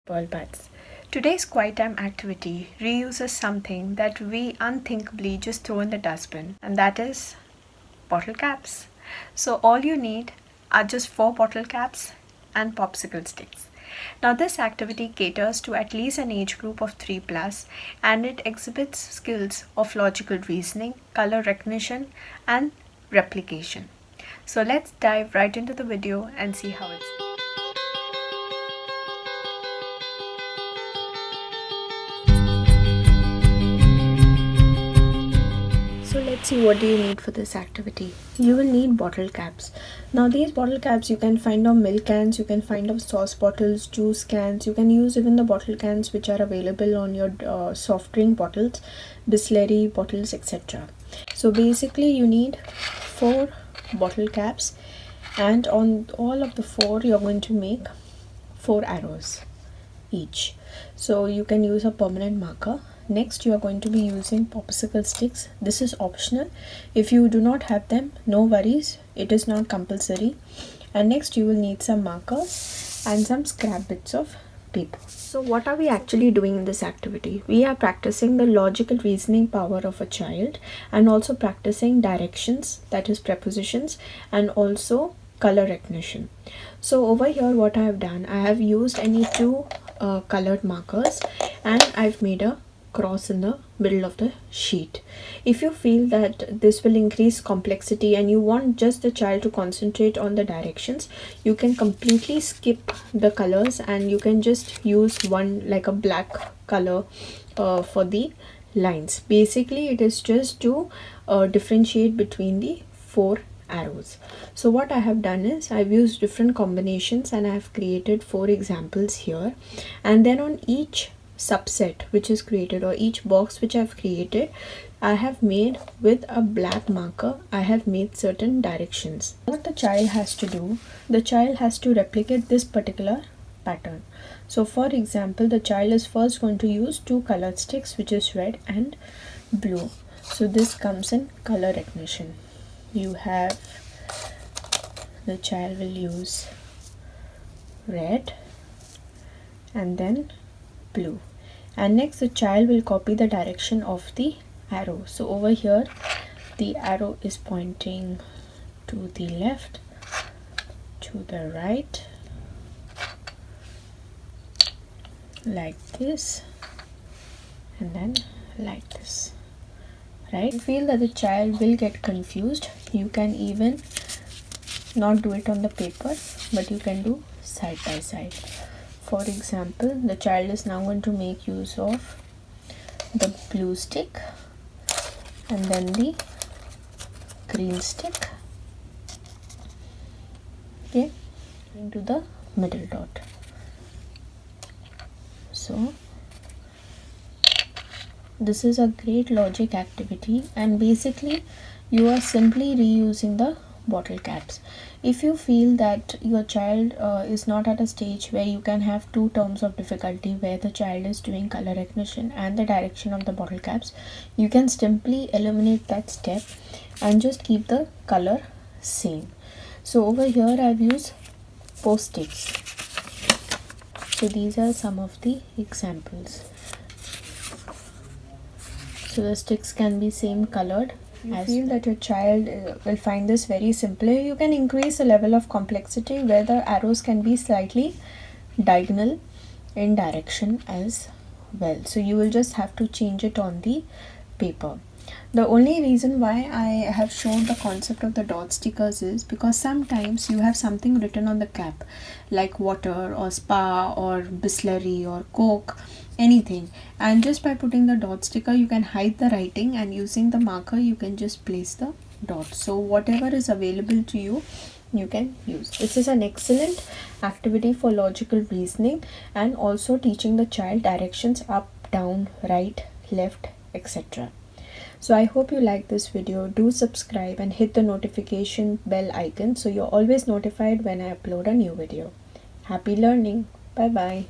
ball buds. Today's quiet time activity reuses something that we unthinkably just throw in the dustbin, and that is bottle caps. So, all you need are just 4 bottle caps and popsicle sticks. Now, this activity caters to at least an age group of 3 plus, and it exhibits skills of logical reasoning, color recognition, and replication. So, let's dive right into the video and see how it's. So let's see, what do you need for this activity. You will need bottle caps. Now these bottle caps you can find on milk cans, you can find on sauce bottles, juice cans. You can use even the bottle cans which are available on your soft drink bottles, Bisleri bottles, etc. So basically you need 4 bottle caps, and on all of the 4 you're going to make 4 arrows each. So you can use a permanent marker. Next you are going to be using popsicle sticks. This is optional. If you do not have them, no worries, it is not compulsory. And next you will need some markers and some scrap bits of paper. So what are we actually doing in this activity? We are practicing the logical reasoning power of a child, and also practicing directions, that is prepositions, and also color recognition. So over here what I have done, I have used any 2 colored markers, and I've made a cross in the middle of the sheet. If you feel that this will increase complexity and you want just the child to concentrate on the directions, you can completely skip the colors and you can just use one, like a black color for the lines. Basically it is just to differentiate between the 4 arrows. So what I have done is I've used different combinations and I have created 4 examples here, and then on each subset which is created, or each box which I've created, I have made with a black marker, I have made certain directions. What the child has to do, the child has to replicate this particular pattern. So for example, the child is first going to use 2 colored sticks, which is red and blue. So this comes in color recognition. You have, the child will use red and then blue, and next the child will copy the direction of the arrow. So over here the arrow is pointing to the left, to the right, like this, and then like this, right? If you feel that the child will get confused, you can even not do it on the paper, but you can do side by side. For example, the child is now going to make use of the blue stick and then the green stick, okay, into the middle dot. So this is a great logic activity, and basically you are simply reusing the bottle caps. If you feel that your child is not at a stage where you can have 2 terms of difficulty, where the child is doing color recognition and the direction of the bottle caps, you can simply eliminate that step and just keep the color same. So over here I've used post-its. So these are some of the examples. So the sticks can be same colored. I feel that your child will find this very simple. You can increase the level of complexity where the arrows can be slightly diagonal in direction as well. So you will just have to change it on the paper. The only reason why I have shown the concept of the dot stickers is because sometimes you have something written on the cap, like water or spa or Bisleri or Coke, anything, and just by putting the dot sticker you can hide the writing, and using the marker you can just place the dot. So whatever is available to you, you can use. This is an excellent activity for logical reasoning and also teaching the child directions up, down, right, left, etc. So I hope you like this video. Do subscribe and hit the notification bell icon so you're always notified when I upload a new video. Happy learning. Bye bye.